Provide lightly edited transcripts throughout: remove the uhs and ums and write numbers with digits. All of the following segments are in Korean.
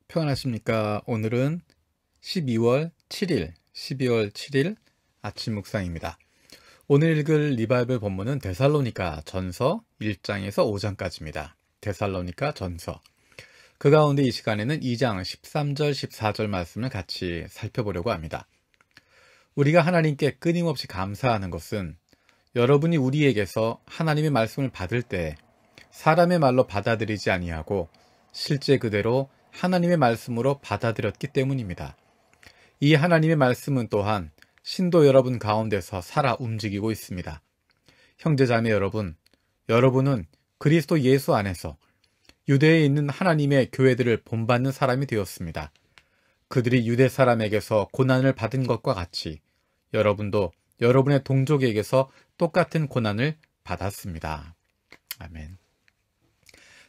평안하십니까? 오늘은 12월 7일 아침 묵상입니다. 오늘 읽을 리바이벌 본문은 데살로니가 전서 1장에서 5장까지입니다. 데살로니가 전서. 그 가운데 이 시간에는 2장 13절, 14절 말씀을 같이 살펴보려고 합니다. 우리가 하나님께 끊임없이 감사하는 것은 여러분이 우리에게서 하나님의 말씀을 받을 때 사람의 말로 받아들이지 아니하고 실제 그대로 하나님의 말씀으로 받아들였기 때문입니다. 이 하나님의 말씀은 또한 신도 여러분 가운데서 살아 움직이고 있습니다. 형제자매 여러분, 여러분은 그리스도 예수 안에서 유대에 있는 하나님의 교회들을 본받는 사람이 되었습니다. 그들이 유대 사람에게서 고난을 받은 것과 같이 여러분도 여러분의 동족에게서 똑같은 고난을 받았습니다. 아멘.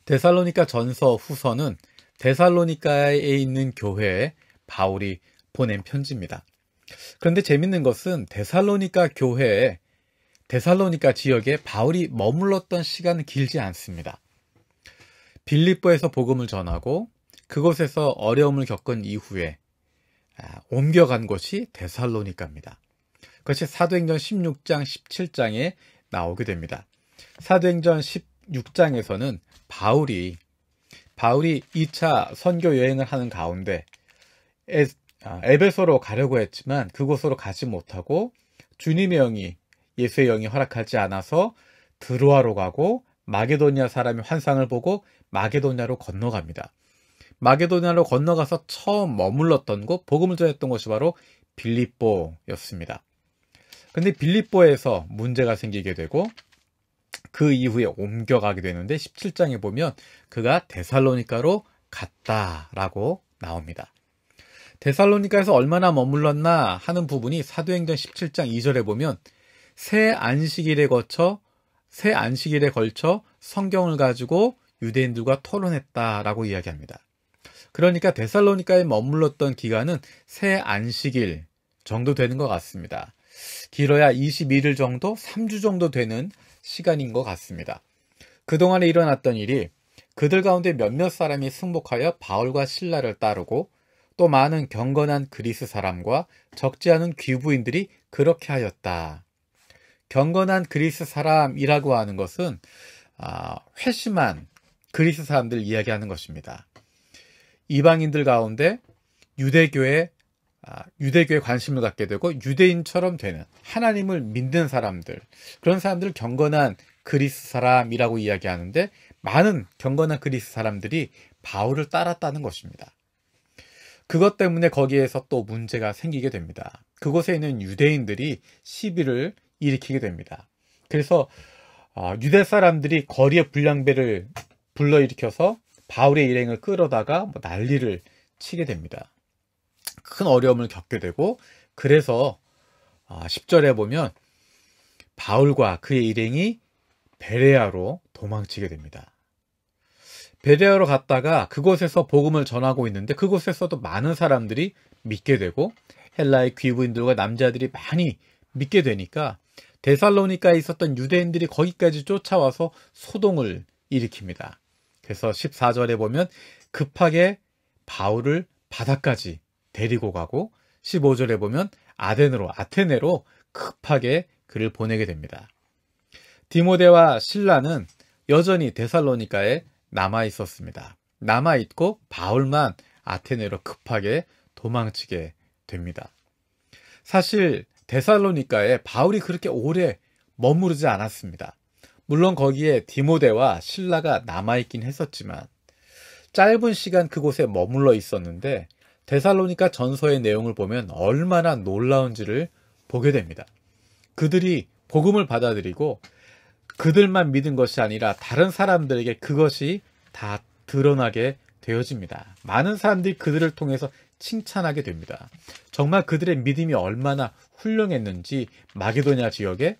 데살로니가 전서 후서는 데살로니가에 있는 교회에 바울이 보낸 편지입니다. 그런데 재밌는 것은 데살로니가 교회에 데살로니가 지역에 바울이 머물렀던 시간은 길지 않습니다. 빌립보에서 복음을 전하고 그곳에서 어려움을 겪은 이후에 옮겨간 곳이 데살로니가입니다. 그것이 사도행전 16장, 17장에 나오게 됩니다. 사도행전 16장에서는 바울이 2차 선교 여행을 하는 가운데 에베소로 가려고 했지만 그곳으로 가지 못하고 주님의 영이, 예수의 영이 허락하지 않아서 드로아로 가고 마게도니아 사람이 환상을 보고 마게도니아로 건너갑니다. 마게도니아로 건너가서 처음 머물렀던 곳, 복음을 전했던 곳이 바로 빌립보였습니다. 그런데 빌립보에서 문제가 생기게 되고 그 이후에 옮겨가게 되는데 17장에 보면 그가 데살로니가로 갔다라고 나옵니다. 데살로니가에서 얼마나 머물렀나 하는 부분이 사도행전 17장 2절에 보면 새 안식일에 걸쳐 성경을 가지고 유대인들과 토론했다라고 이야기합니다. 그러니까 데살로니가에 머물렀던 기간은 새 안식일 정도 되는 것 같습니다. 길어야 21일 정도, 3주 정도 되는 시간인 것 같습니다. 그동안에 일어났던 일이 그들 가운데 몇몇 사람이 승복하여 바울과 실라를 따르고 또 많은 경건한 그리스 사람과 적지 않은 귀부인들이 그렇게 하였다. 경건한 그리스 사람이라고 하는 것은 회심한 그리스 사람들을 이야기하는 것입니다. 이방인들 가운데 유대교에 관심을 갖게 되고 유대인처럼 되는 하나님을 믿는 사람들, 그런 사람들을 경건한 그리스 사람이라고 이야기하는데 많은 경건한 그리스 사람들이 바울을 따랐다는 것입니다. 그것 때문에 거기에서 또 문제가 생기게 됩니다. 그곳에 있는 유대인들이 시비를 일으키게 됩니다. 그래서 유대 사람들이 거리에 불량배를 불러일으켜서 바울의 일행을 끌어다가 난리를 치게 됩니다. 큰 어려움을 겪게 되고 그래서 10절에 보면 바울과 그의 일행이 베레아로 도망치게 됩니다. 베레아로 갔다가 그곳에서 복음을 전하고 있는데 그곳에서도 많은 사람들이 믿게 되고 헬라의 귀부인들과 남자들이 많이 믿게 되니까 데살로니가에 있었던 유대인들이 거기까지 쫓아와서 소동을 일으킵니다. 그래서 14절에 보면 급하게 바울을 바다까지 데리고 가고 15절에 보면 아테네로 급하게 그를 보내게 됩니다. 디모데와 실라는 여전히 데살로니가에 남아 있었습니다. 남아 있고 바울만 아테네로 급하게 도망치게 됩니다. 사실 데살로니가에 바울이 그렇게 오래 머무르지 않았습니다. 물론 거기에 디모데와 실라가 남아 있긴 했었지만 짧은 시간 그곳에 머물러 있었는데 데살로니가 전서의 내용을 보면 얼마나 놀라운지를 보게 됩니다. 그들이 복음을 받아들이고 그들만 믿은 것이 아니라 다른 사람들에게 그것이 다 드러나게 되어집니다. 많은 사람들이 그들을 통해서 칭찬하게 됩니다. 정말 그들의 믿음이 얼마나 훌륭했는지 마게도냐 지역에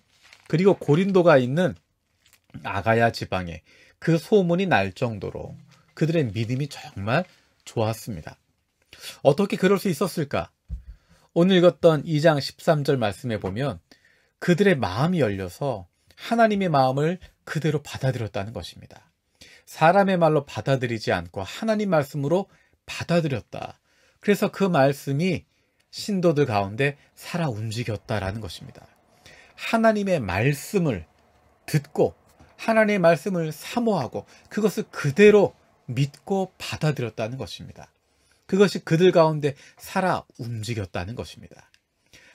그리고 고린도가 있는 아가야 지방에 그 소문이 날 정도로 그들의 믿음이 정말 좋았습니다. 어떻게 그럴 수 있었을까? 오늘 읽었던 2장 13절 말씀에 보면 그들의 마음이 열려서 하나님의 마음을 그대로 받아들였다는 것입니다. 사람의 말로 받아들이지 않고 하나님 말씀으로 받아들였다. 그래서 그 말씀이 신도들 가운데 살아 움직였다라는 것입니다. 하나님의 말씀을 듣고 하나님의 말씀을 사모하고 그것을 그대로 믿고 받아들였다는 것입니다. 그것이 그들 가운데 살아 움직였다는 것입니다.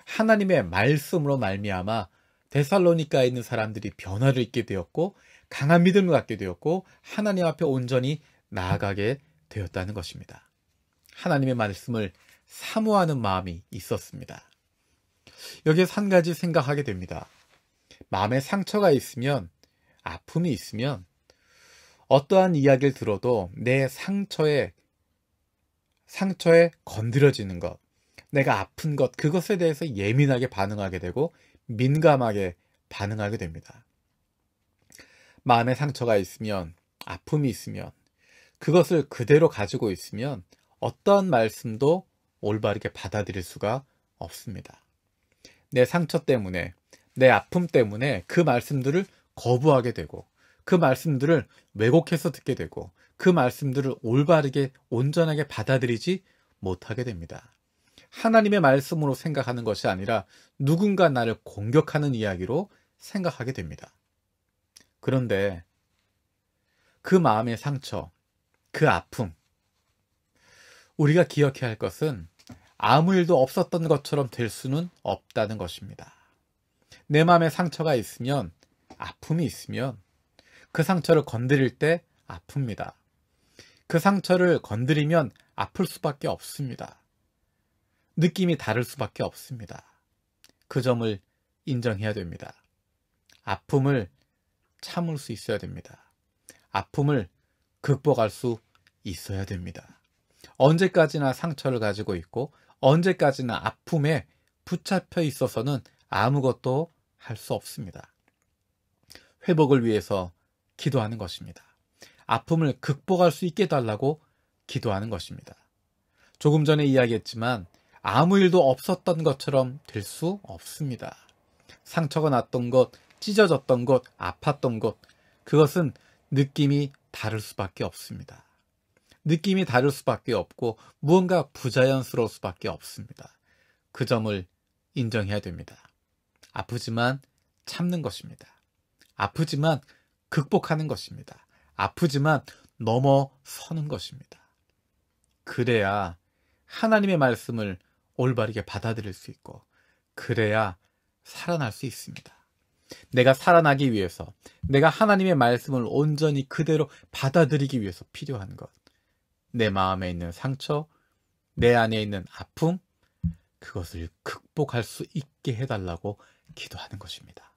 하나님의 말씀으로 말미암아 데살로니가에 있는 사람들이 변화를 입게 되었고 강한 믿음을 갖게 되었고 하나님 앞에 온전히 나아가게 되었다는 것입니다. 하나님의 말씀을 사모하는 마음이 있었습니다. 여기에서 한 가지 생각하게 됩니다. 마음에 상처가 있으면, 아픔이 있으면 어떠한 이야기를 들어도 내 상처에 건드려지는 것, 내가 아픈 것, 그것에 대해서 예민하게 반응하게 되고 민감하게 반응하게 됩니다. 마음에 상처가 있으면, 아픔이 있으면, 그것을 그대로 가지고 있으면 어떠한 말씀도 올바르게 받아들일 수가 없습니다. 내 상처 때문에, 내 아픔 때문에 그 말씀들을 거부하게 되고 그 말씀들을 왜곡해서 듣게 되고 그 말씀들을 올바르게 온전하게 받아들이지 못하게 됩니다. 하나님의 말씀으로 생각하는 것이 아니라 누군가 나를 공격하는 이야기로 생각하게 됩니다. 그런데 그 마음의 상처, 그 아픔, 우리가 기억해야 할 것은 아무 일도 없었던 것처럼 될 수는 없다는 것입니다. 내 마음에 상처가 있으면, 아픔이 있으면 그 상처를 건드릴 때 아픕니다. 그 상처를 건드리면 아플 수밖에 없습니다. 느낌이 다를 수밖에 없습니다. 그 점을 인정해야 됩니다. 아픔을 참을 수 있어야 됩니다. 아픔을 극복할 수 있어야 됩니다. 언제까지나 상처를 가지고 있고 언제까지나 아픔에 붙잡혀 있어서는 아무것도 할 수 없습니다. 회복을 위해서 기도하는 것입니다. 아픔을 극복할 수 있게 해달라고 기도하는 것입니다. 조금 전에 이야기했지만 아무 일도 없었던 것처럼 될 수 없습니다. 상처가 났던 것, 찢어졌던 것, 아팠던 것, 그것은 느낌이 다를 수밖에 없습니다. 느낌이 다를 수밖에 없고 무언가 부자연스러울 수밖에 없습니다. 그 점을 인정해야 됩니다. 아프지만 참는 것입니다. 아프지만 극복하는 것입니다. 아프지만 넘어서는 것입니다. 그래야 하나님의 말씀을 올바르게 받아들일 수 있고 그래야 살아날 수 있습니다. 내가 살아나기 위해서, 내가 하나님의 말씀을 온전히 그대로 받아들이기 위해서 필요한 것, 내 마음에 있는 상처, 내 안에 있는 아픔, 그것을 극복할 수 있게 해달라고 기도하는 것입니다.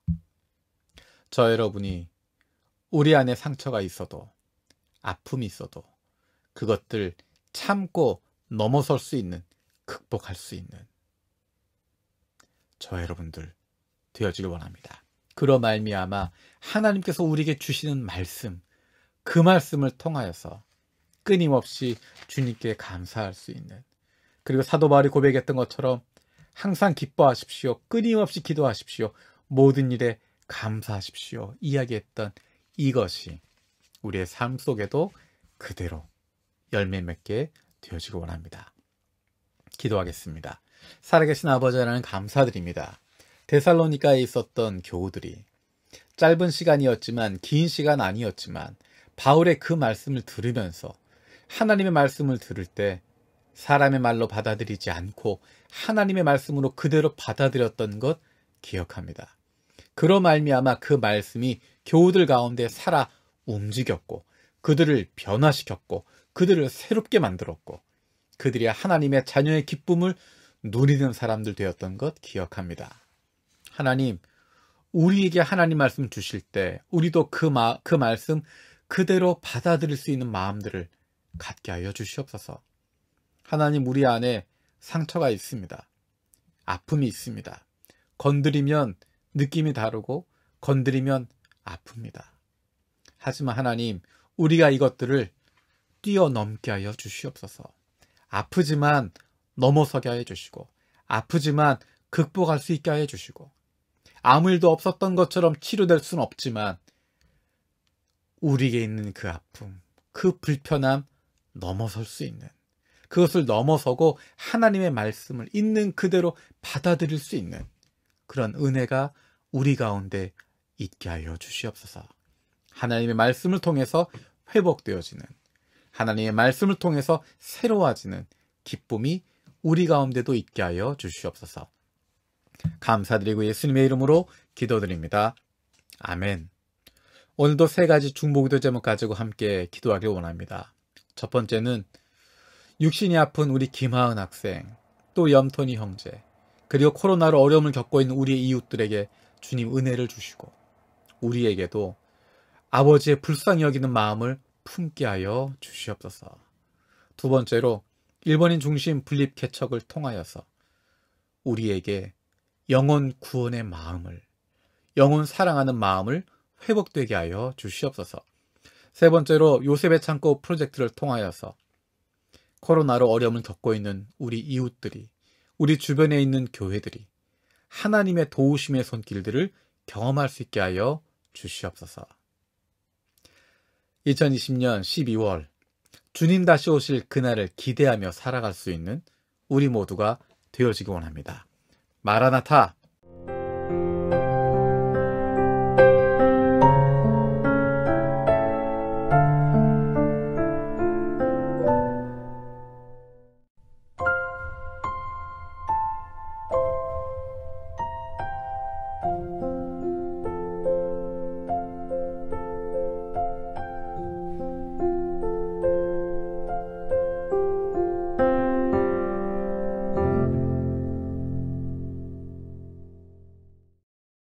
저 여러분이 우리 안에 상처가 있어도, 아픔이 있어도 그것들 참고 넘어설 수 있는, 극복할 수 있는 저 여러분들 되어지길 원합니다. 그러 말미암아 하나님께서 우리에게 주시는 말씀, 그 말씀을 통하여서 끊임없이 주님께 감사할 수 있는, 그리고 사도 바울이 고백했던 것처럼 항상 기뻐하십시오, 끊임없이 기도하십시오, 모든 일에 감사하십시오 이야기했던 이것이 우리의 삶 속에도 그대로 열매 맺게 되어지길 원합니다. 기도하겠습니다. 살아계신 아버지 하나님 감사드립니다. 데살로니가에 있었던 교우들이 짧은 시간이었지만, 긴 시간 아니었지만 바울의 그 말씀을 들으면서 하나님의 말씀을 들을 때 사람의 말로 받아들이지 않고 하나님의 말씀으로 그대로 받아들였던 것 기억합니다. 그로 말미암아 그 말씀이 교우들 가운데 살아 움직였고 그들을 변화시켰고 그들을 새롭게 만들었고 그들이 하나님의 자녀의 기쁨을 누리는 사람들 되었던 것 기억합니다. 하나님, 우리에게 하나님 말씀 주실 때 우리도 그 말씀 그대로 받아들일 수 있는 마음들을 갖게 하여 주시옵소서. 하나님, 우리 안에 상처가 있습니다. 아픔이 있습니다. 건드리면 느낌이 다르고 건드리면 아픕니다. 하지만 하나님, 우리가 이것들을 뛰어넘게 하여 주시옵소서. 아프지만 넘어서게 하여 주시고, 아프지만 극복할 수 있게 하여 주시고, 아무 일도 없었던 것처럼 치료될 수는 없지만 우리에게 있는 그 아픔, 그 불편함 넘어설 수 있는, 그것을 넘어서고 하나님의 말씀을 있는 그대로 받아들일 수 있는 그런 은혜가 우리 가운데 있게 하여 주시옵소서. 하나님의 말씀을 통해서 회복되어지는, 하나님의 말씀을 통해서 새로워지는 기쁨이 우리 가운데도 있게 하여 주시옵소서. 감사드리고 예수님의 이름으로 기도드립니다. 아멘. 오늘도 세 가지 중보기도 제목 가지고 함께 기도하길 원합니다. 첫 번째는 육신이 아픈 우리 김하은 학생, 또 염토니 형제, 그리고 코로나로 어려움을 겪고 있는 우리의 이웃들에게 주님 은혜를 주시고 우리에게도 아버지의 불쌍히 여기는 마음을 품게 하여 주시옵소서. 두 번째로 일본인 중심 분립 개척을 통하여서 우리에게 영혼 구원의 마음을, 영혼 사랑하는 마음을 회복되게 하여 주시옵소서. 세 번째로 요셉의 창고 프로젝트를 통하여서 코로나로 어려움을 겪고 있는 우리 이웃들이, 우리 주변에 있는 교회들이 하나님의 도우심의 손길들을 경험할 수 있게 하여 주시옵소서. 2020년 12월 주님 다시 오실 그날을 기대하며 살아갈 수 있는 우리 모두가 되어지기 원합니다. 마라나타!